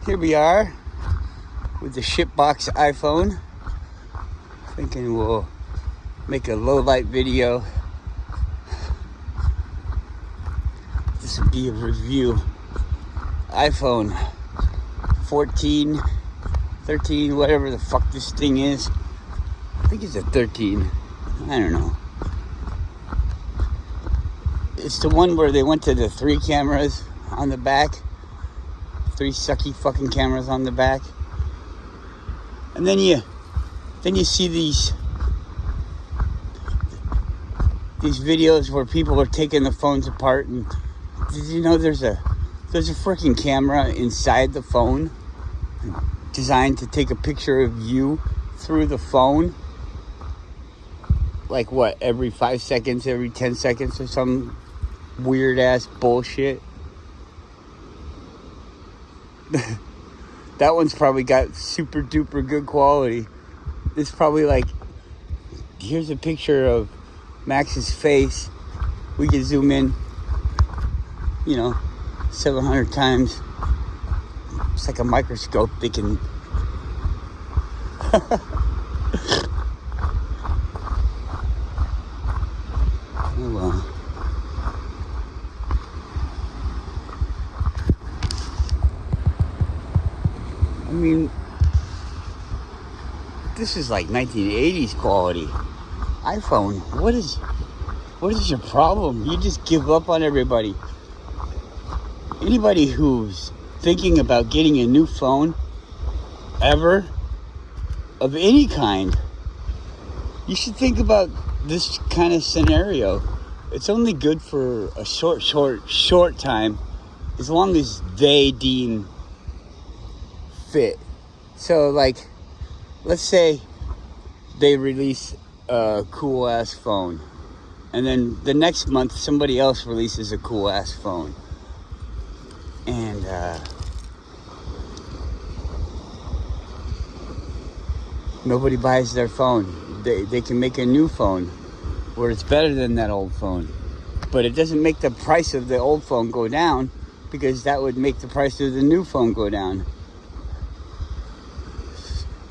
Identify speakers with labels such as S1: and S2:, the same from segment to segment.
S1: Here we are with the shitbox iPhone. Thinking we'll make a low light video. This will be a review. iPhone 14, 13, whatever the fuck this thing is. I think it's a 13. I don't know. It's the one where they went to the 3 cameras on the back. 3 sucky fucking cameras on the back. And then you see these videos where people are taking the phones apart, and did you know there's a freaking camera inside the phone designed to take a picture of you through the phone? Like what, every 5 seconds, every 10 seconds or some weird ass bullshit? That one's probably got super duper good quality. It's probably like, here's a picture of Max's face. We can zoom in, 700 times. It's like a microscope. They can oh, well. I mean, this is like 1980s quality. iPhone, what is your problem? You just give up on everybody. Anybody who's thinking about getting a new phone ever, of any kind, you should think about this kind of scenario. It's only good for a short time, as long as they deem fit. So, like, let's say they release a cool ass phone, and then the next month somebody else releases a cool ass phone, and nobody buys their phone. They can make a new phone where it's better than that old phone, but it doesn't make the price of the old phone go down, because that would make the price of the new phone go down.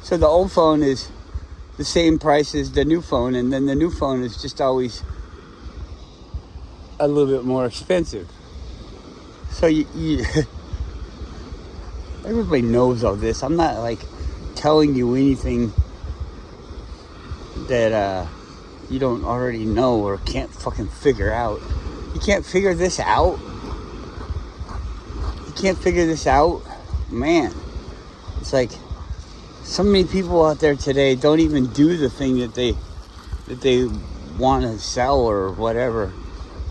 S1: So the old phone is the same price as the new phone, and then the new phone is just always a little bit more expensive. So you everybody knows all this. I'm not like telling you anything that you don't already know or can't fucking figure out. You can't figure this out? You can't figure this out? Man, it's like so many people out there today don't even do the thing that they want to sell or whatever.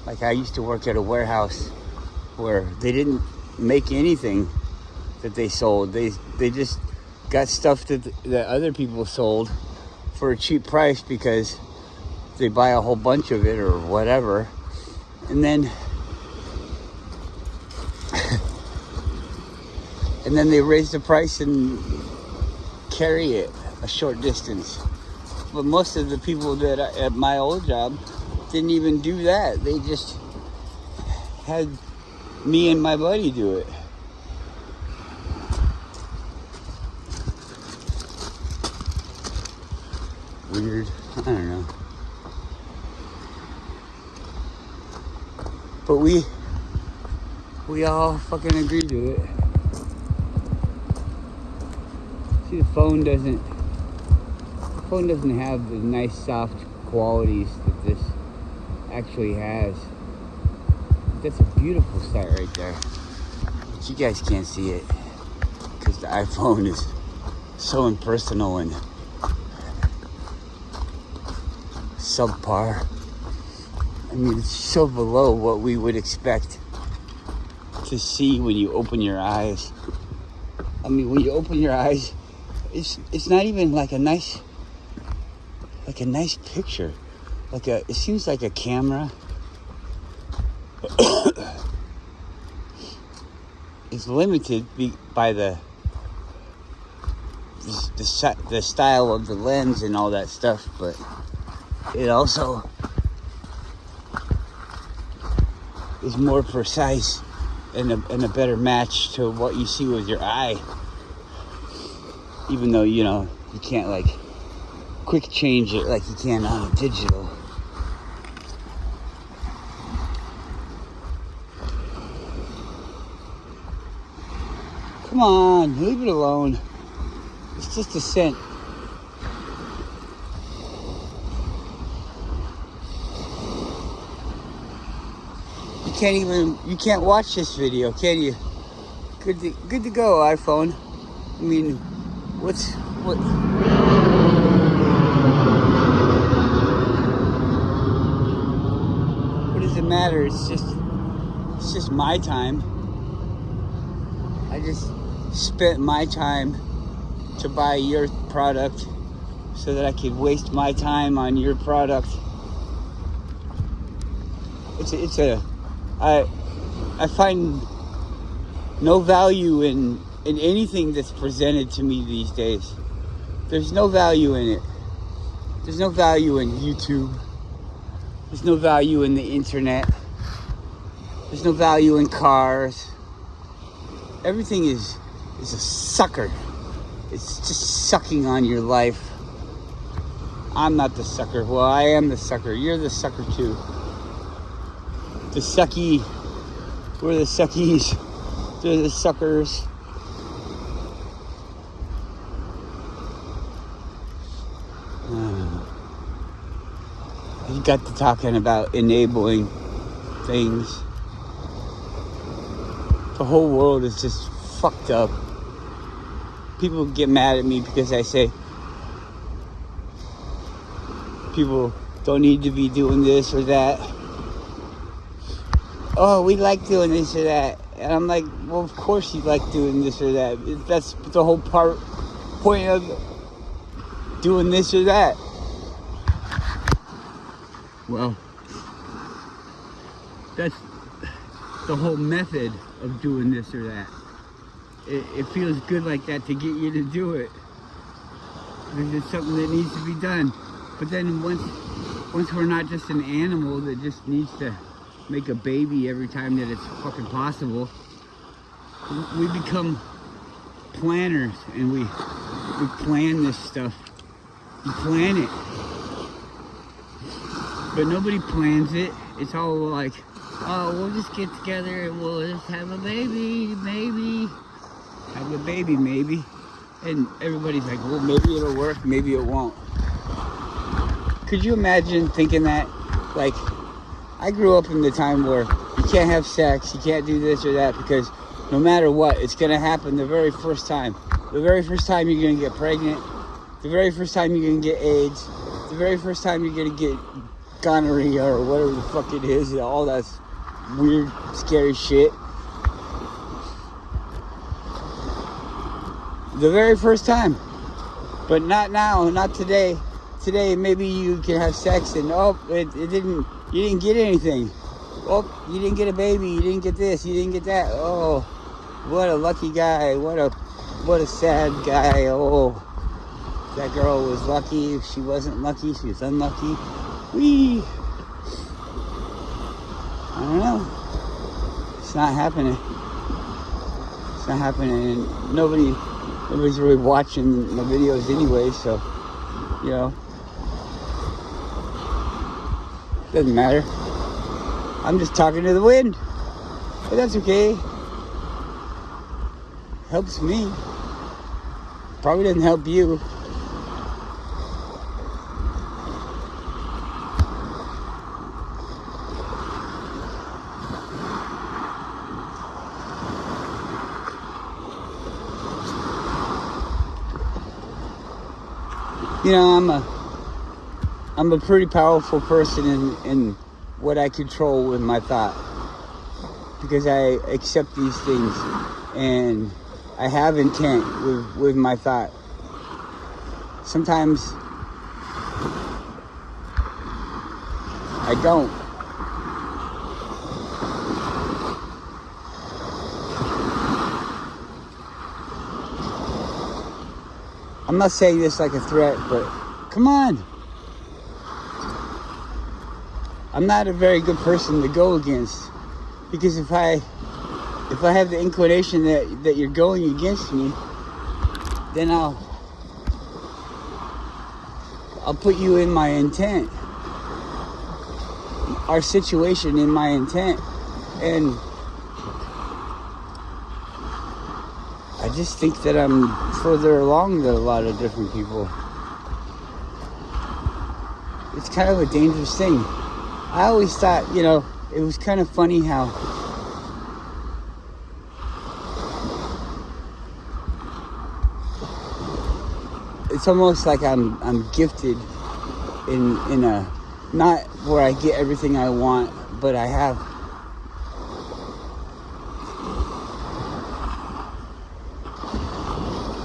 S1: Like, I used to work at a warehouse where they didn't make anything that they sold. They just got stuff that other people sold for a cheap price because they buy a whole bunch of it or whatever. And then they raise the price and carry it a short distance. But most of the people that at my old job didn't even do that. They just had me and my buddy do it. Weird. I don't know. But we all fucking agree to it. See, the phone doesn't have the nice soft qualities that this actually has. That's a beautiful sight right there, but you guys can't see it because the iPhone is so impersonal and subpar. I mean, it's so below what we would expect to see when you open your eyes. I mean, when you open your eyes, it's not even like a nice picture. It seems like a camera is limited by the style of the lens and all that stuff, but it also is more precise and a better match to what you see with your eye. Even though, you know, you can't like quick change it like you can on a digital. Come on, leave it alone. It's just a scent. You can't watch this video, can you? Good to go, iPhone. I mean, what does it matter? It's just my time. I just spent my time to buy your product so that I could waste my time on your product. I find no value in anything that's presented to me these days. There's no value in it. There's no value in YouTube. There's no value in the internet. There's no value in cars. Everything is a sucker. It's just sucking on your life. I'm not the sucker. Well, I am the sucker. You're the sucker too. The sucky. We're the suckies. They're the suckers. You got to talking about enabling things. The whole world is just fucked up. People get mad at me because I say people don't need to be doing this or that. Oh, we like doing this or that. And I'm like, well, of course you like doing this or that. That's the whole point of doing this or that. Well, that's the whole method of doing this or that. It feels good like that to get you to do it. Because it's something that needs to be done. But then once we're not just an animal that just needs to make a baby every time that it's fucking possible, we become planners and we plan this stuff. We plan it. But nobody plans it. It's all like, oh, we'll just get together and we'll just have a baby, maybe. Have a baby, maybe. And everybody's like, well, maybe it'll work, maybe it won't. Could you imagine thinking that? Like, I grew up in the time where you can't have sex, you can't do this or that, because no matter what, it's going to happen the very first time. The very first time you're going to get pregnant. The very first time you're going to get AIDS. The very first time you're going to get gonorrhea or whatever the fuck it is. All that weird, scary shit. The very first time. But not now, not today. Today, maybe you can have sex and, you didn't get anything. Oh, you didn't get a baby, you didn't get this, you didn't get that. Oh, what a lucky guy, what a sad guy. Oh, that girl was lucky. If she wasn't lucky, she was unlucky. Whee! I don't know. It's not happening. It's not happening. And nobody's really watching my videos anyway, so, you know. Doesn't matter. I'm just talking to the wind. But that's okay. Helps me. Probably doesn't help you. You know, I'm a pretty powerful person in what I control with my thought, because I accept these things and I have intent with my thought. Sometimes I don't. I'm not saying this like a threat, but come on. I'm not a very good person to go against, because if if I have the inclination that you're going against me, then I'll put you in my intent, our situation in my intent, and I just think that I'm further along than a lot of different people. It's kind of a dangerous thing. I always thought, it was kind of funny how it's almost like I'm gifted in a, not where I get everything I want, but I have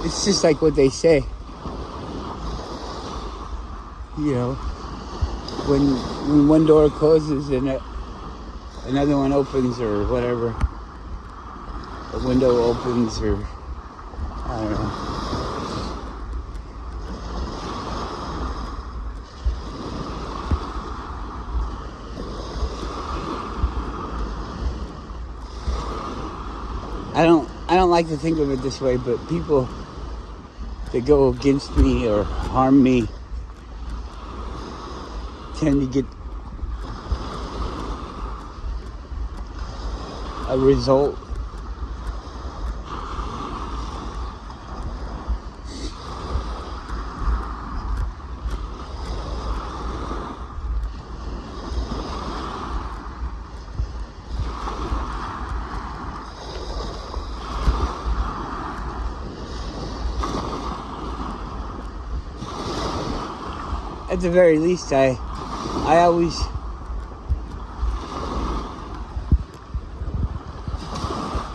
S1: it's just like what they say, when one door closes and another one opens, or whatever, a window opens, or I don't know. I don't like to think of it this way, but people that go against me or harm me tend to get a result. At the very least, I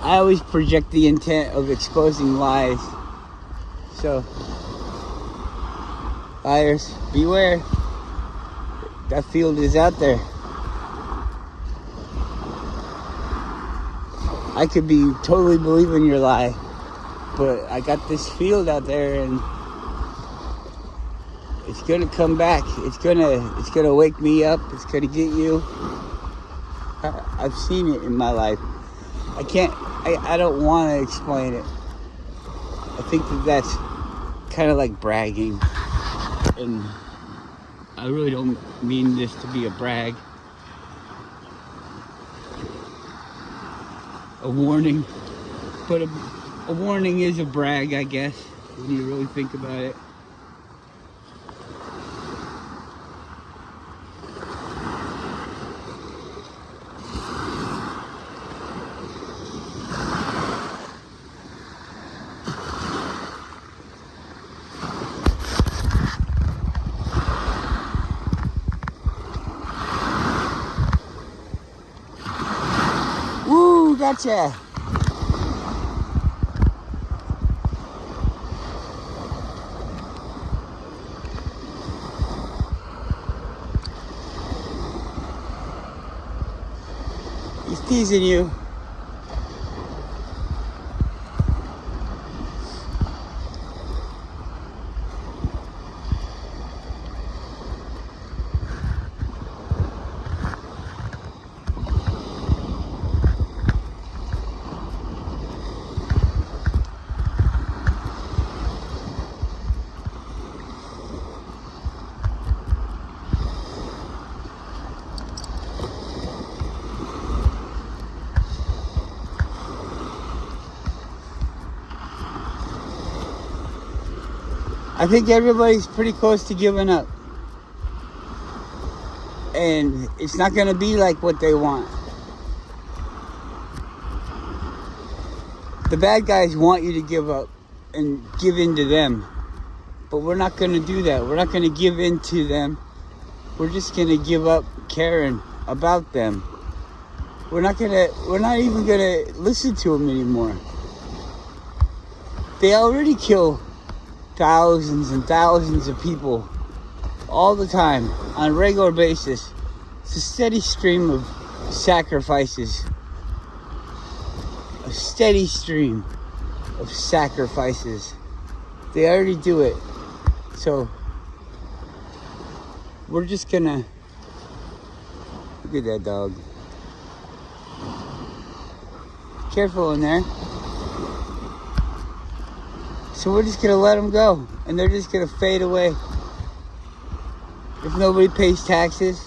S1: always project the intent of exposing lies. So, liars, beware. That field is out there. I could be totally believing your lie, but I got this field out there, and it's gonna come back. It's gonna wake me up. It's gonna get you. I've seen it in my life. I don't want to explain it. I think that's kind of like bragging, and I really don't mean this to be a brag. A warning, but a warning is a brag, I guess, when you really think about it. Woo, gotcha. He's teasing you. I think everybody's pretty close to giving up. And it's not going to be like what they want. The bad guys want you to give up and give in to them. But we're not going to do that. We're not going to give in to them. We're just going to give up caring about them. We're not even going to listen to them anymore. They already kill thousands and thousands of people all the time on a regular basis. It's a steady stream of sacrifices. A steady stream of sacrifices. They already do it. So we're just gonna look at that dog. Careful in there. So we're just gonna let them go, and they're just gonna fade away. If nobody pays taxes,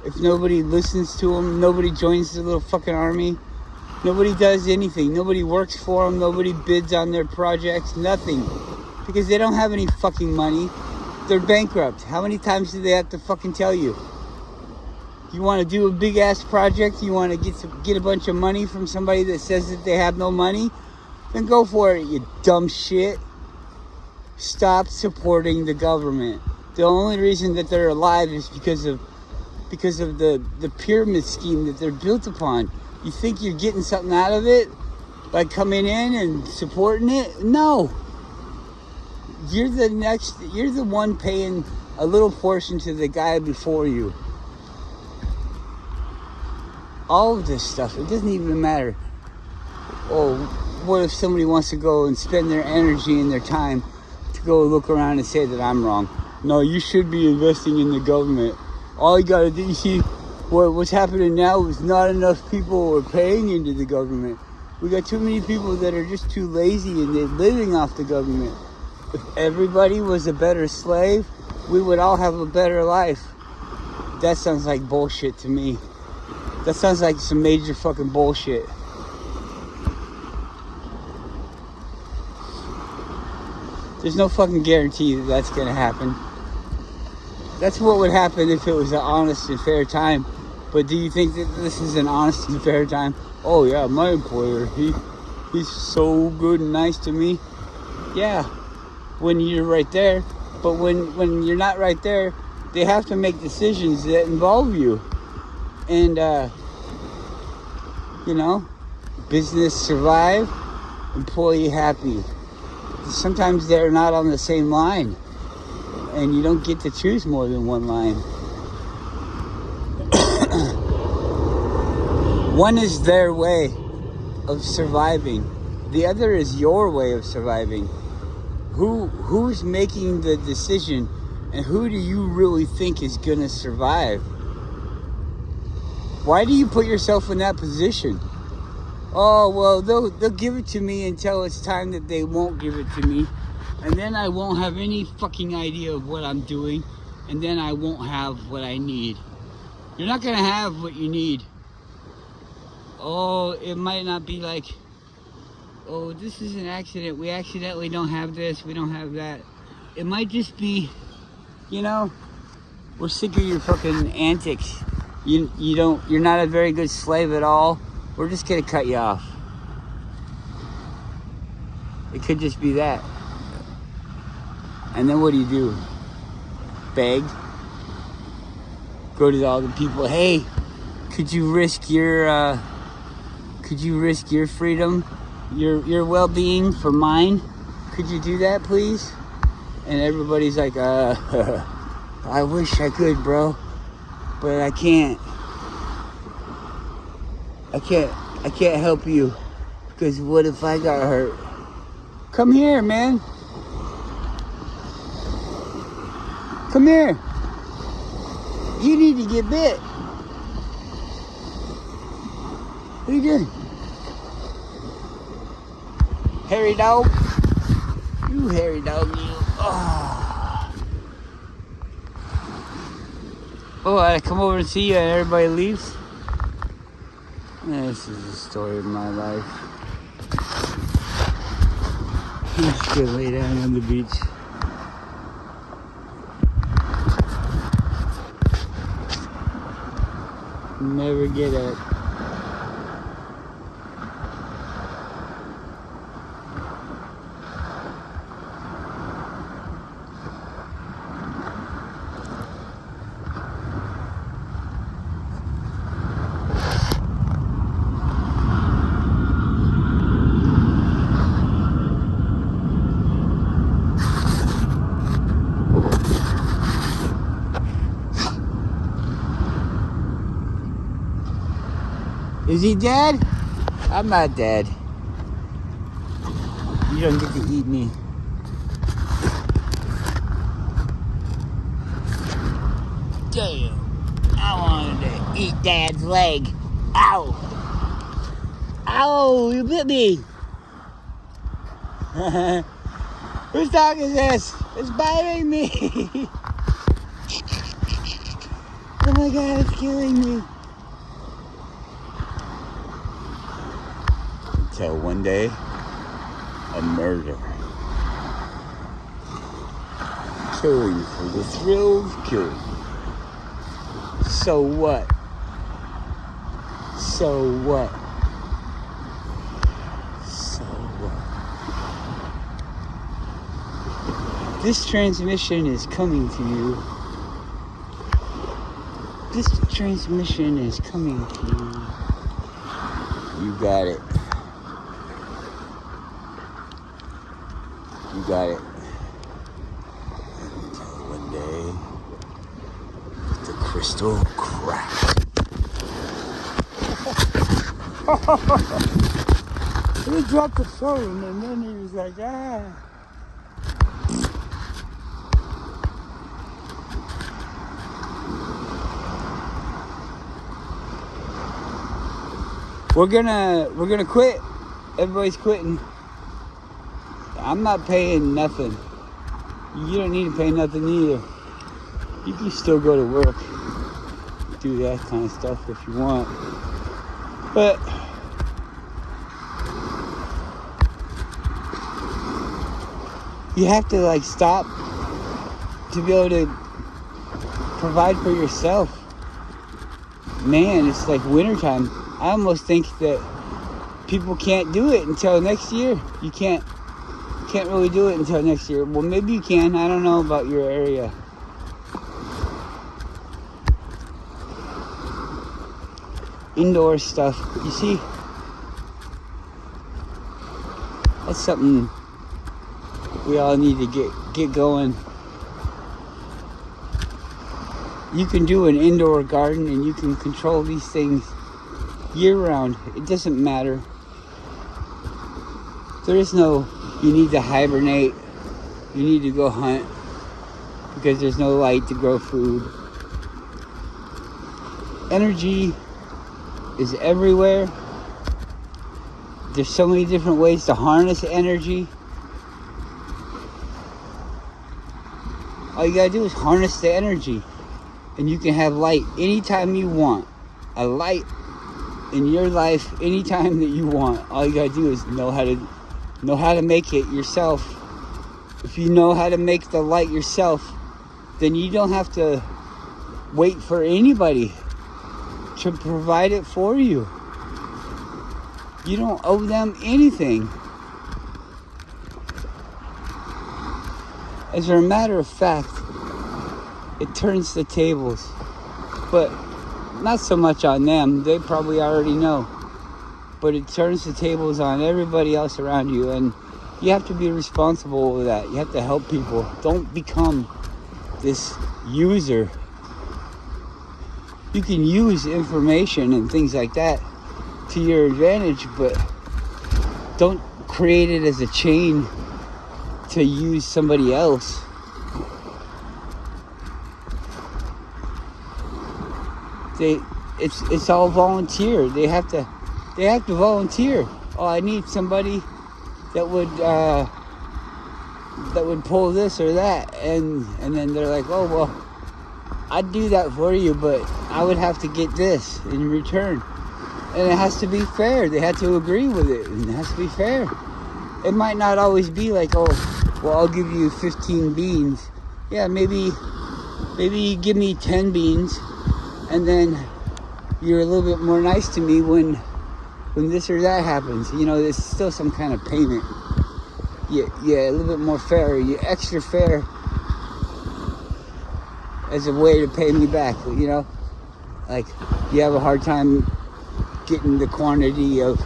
S1: if nobody listens to them, nobody joins the little fucking army, nobody does anything, nobody works for them, nobody bids on their projects, nothing. Because they don't have any fucking money. They're bankrupt. How many times do they have to fucking tell you? You want to do a big ass project, you want to get a bunch of money from somebody that says that they have no money, then go for it, you dumb shit. Stop supporting the government. The only reason that they're alive is because of the pyramid scheme that they're built upon. You think you're getting something out of it by coming in and supporting it? No. You're the one paying a little portion to the guy before you. All of this stuff, it doesn't even matter. Oh, what if somebody wants to go and spend their energy and their time to go look around and say that I'm wrong? No, you should be investing in the government. All you gotta do, you see, what's happening now is not enough people are paying into the government. We got too many people that are just too lazy and they're living off the government. If everybody was a better slave, we would all have a better life. That sounds like bullshit to me. That sounds like some major fucking bullshit. There's no fucking guarantee that that's gonna happen. That's what would happen if it was an honest and fair time. But do you think that this is an honest and fair time? Oh yeah, my employer, he's so good and nice to me. Yeah, when you're right there. But when you're not right there, they have to make decisions that involve you. And, business survive, employee happy. Sometimes they're not on the same line. And you don't get to choose more than one line. One is their way of surviving. The other is your way of surviving. Who's making the decision, and who do you really think is gonna survive? Why do you put yourself in that position? Oh, well, they'll give it to me until it's time that they won't give it to me. And then I won't have any fucking idea of what I'm doing. And then I won't have what I need. You're not gonna have what you need. Oh, it might not be like, oh, this is an accident. We accidentally don't have this. We don't have that. It might just be, we're sick of your fucking antics. You're not a very good slave at all. We're just gonna cut you off. It could just be that. And then what do? Beg? Go to all the people, hey, could you risk your freedom, your well-being for mine? Could you do that, please? And everybody's like, I wish I could, bro, but I can't. I can't help you, because what if I got hurt? Come here, man. Come here. You need to get bit. What are you doing? Hairy dog. You hairy dog, you. Oh, I come over and see you and everybody leaves? This is the story of my life. I'm just gonna lay down on the beach. Never get up. Is he dead? I'm not dead. You don't get to eat me. Damn. I wanted to eat Dad's leg. Ow. Ow, you bit me. Whose dog is this? It's biting me. Oh my God, it's killing me. Until one day, a murder. Killing for the thrill of killing. So what? So what? So what? This transmission is coming to you. This transmission is coming to you. You got it. You got it. Until one day, the crystal cracked. He dropped the phone and then he was like, ah. We're gonna quit. Everybody's quitting. I'm not paying nothing. You don't need to pay nothing either. You can still go to work, do that kind of stuff if you want. But you have to like stop to be able to provide for yourself. Man, it's like wintertime. I almost think that people can't do it until next year. You can't really do it until next year. Well, maybe you can. I don't know about your area. Indoor stuff. You see, that's something we all need to get going. You can do an indoor garden and you can control these things year round. It doesn't matter. There is no, you need to hibernate, you need to go hunt, because there's no light to grow food. Energy is everywhere. There's so many different ways to harness energy. All you gotta do is harness the energy, and you can have light anytime you want. A light in your life anytime that you want. All you gotta do is know how to make it yourself. If you know how to make the light yourself, then you don't have to wait for anybody to provide it for you. You don't owe them anything. As a matter of fact, it turns the tables. But not so much on them, they probably already know. But it turns the tables on everybody else around you, and you have to be responsible with that. You have to help people. Don't become this user. You can use information and things like that to your advantage, but don't create it as a chain to use somebody else. It's all volunteer. They have to volunteer. Oh, I need somebody that would pull this or that, and then they're like, oh well, I'd do that for you, but I would have to get this in return. And it has to be fair. They have to agree with it, and it has to be fair. It might not always be like, oh, well, I'll give you 15 beans. Yeah, maybe you give me 10 beans, and then you're a little bit more nice to me when this or that happens. You know, there's still some kind of payment. Yeah, a little bit more fair. You extra fair as a way to pay me back, you know? Like, you have a hard time getting the quantity of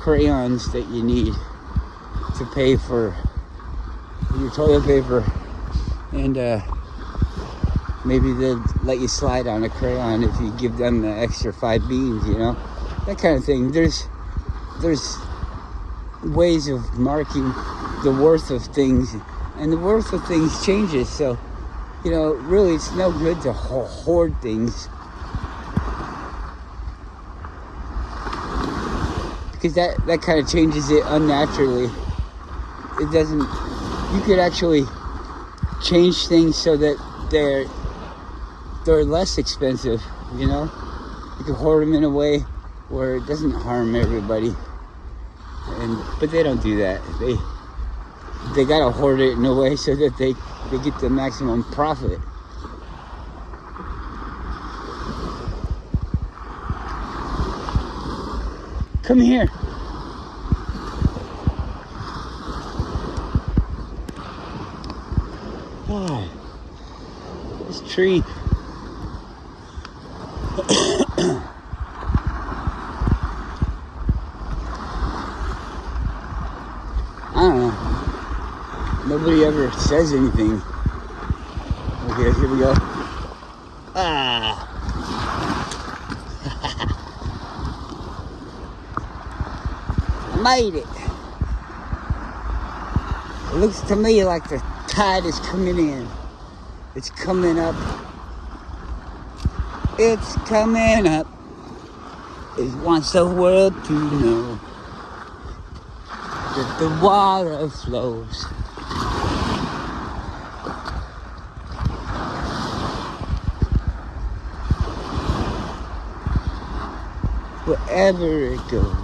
S1: crayons that you need to pay for your toilet paper, and maybe they'll let you slide on a crayon if you give them the extra 5 beans, you know? That kind of thing. There's ways of marking the worth of things, and the worth of things changes. So, you know, really, it's no good to hoard things, because that kind of changes it unnaturally. It doesn't. You could actually change things so that they're less expensive. You know, you can hoard them in a way where it doesn't harm everybody. But they don't do that. They gotta hoard it in a way so that they get the maximum profit. Come here. Oh, this tree. I don't know. Nobody ever says anything. Okay, here we go. Ah. Made it. It looks to me like the tide is coming in. It's coming up. It's coming up. It wants the world to know that the water flows. Wherever it goes.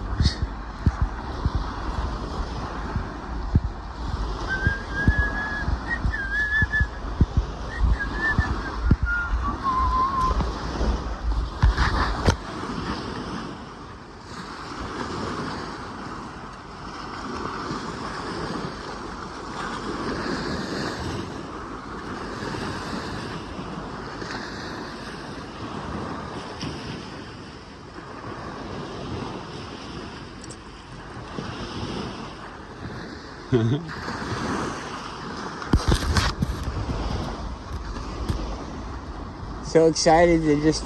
S1: So excited to just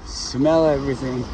S1: smell everything.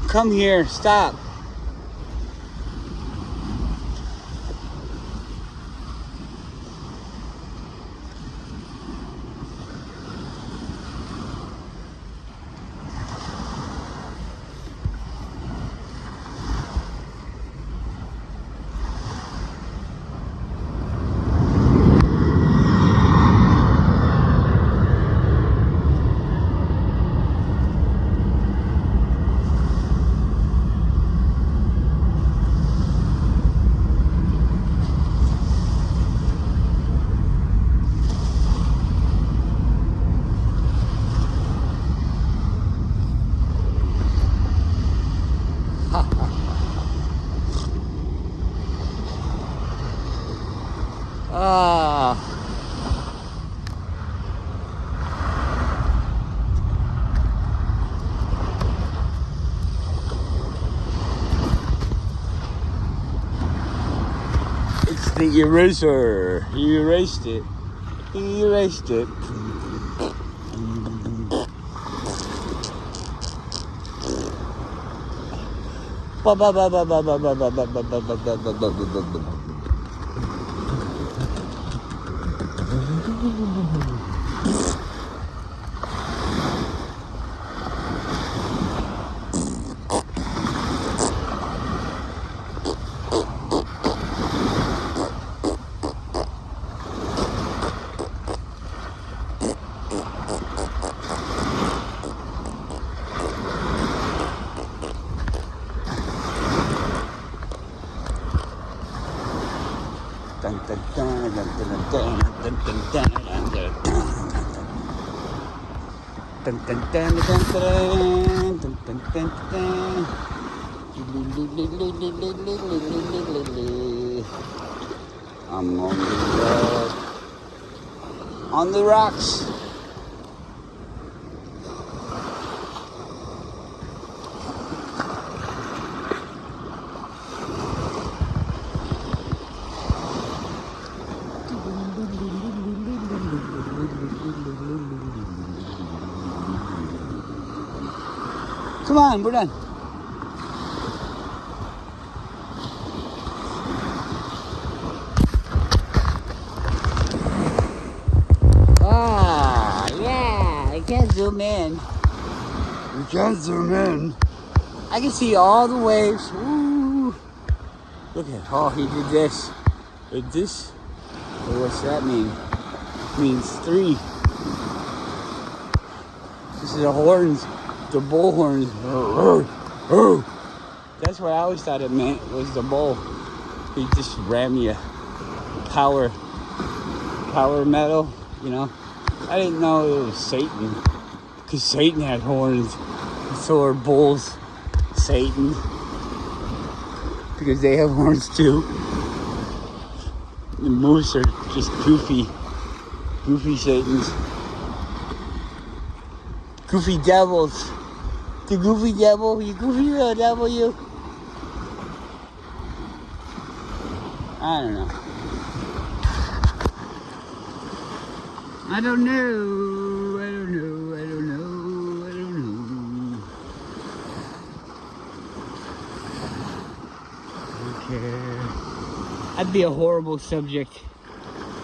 S1: Come here, stop. Ah. It's the eraser. You erased it. You erased it. Ba ba ba ba ba ba ba ba ba ba ba ba ba ba ba ba. Dun, dun, dun, dun, dun, dun, dun, dun, dun, dun, dun. Dun, dun, dun, dun, dun, dun, dun, dun, dun. I'm on the rocks. Come on, we're done. Ah, yeah, I can't zoom in. You can't zoom in. I can see all the waves. Ooh. Look at, oh, he did this. Did this? Well, what's that mean? It means 3. This is the horns, the bull horns. That's what I always thought it meant, was the bull. He just ran me a power metal, you know. I didn't know it was Satan, because Satan had horns, and so are bulls, Satan, because they have horns too. The moose are just goofy Satans. Goofy devils. The goofy devil, you goofy little devil, you. I don't know. I don't know. I don't care. I'd be a horrible subject,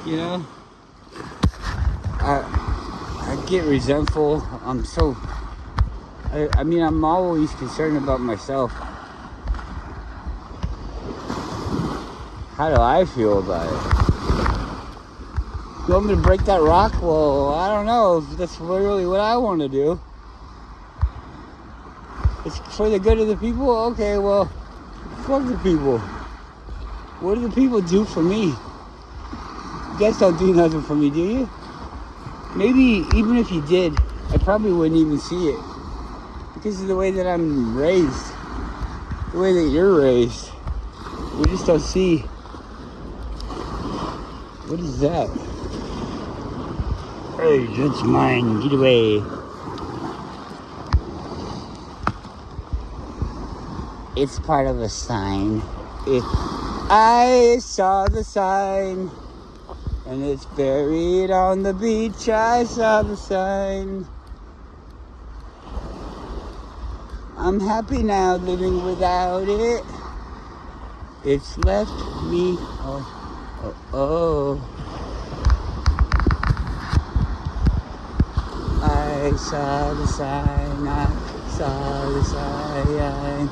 S1: you know? I get resentful. I mean, I'm always concerned about myself. How do I feel about it? You want me to break that rock? Well, I don't know if that's really what I want to do. It's for the good of the people? Okay, well, fuck the people. What do the people do for me? You guys don't do nothing for me, do you? Maybe even if you did, I probably wouldn't even see it. Because of the way that I'm raised. The way that you're raised. We just don't see. What is that? Hey, that's mine. Get away. It's part of a sign. I saw the sign. And it's buried on the beach. I saw the sign. I'm happy now living without it. It's left me. Oh. I saw the sign. I saw the sign.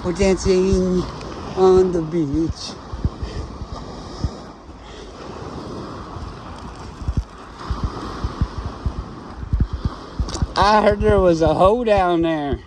S1: We're dancing on the beach. I heard there was a hoe down there.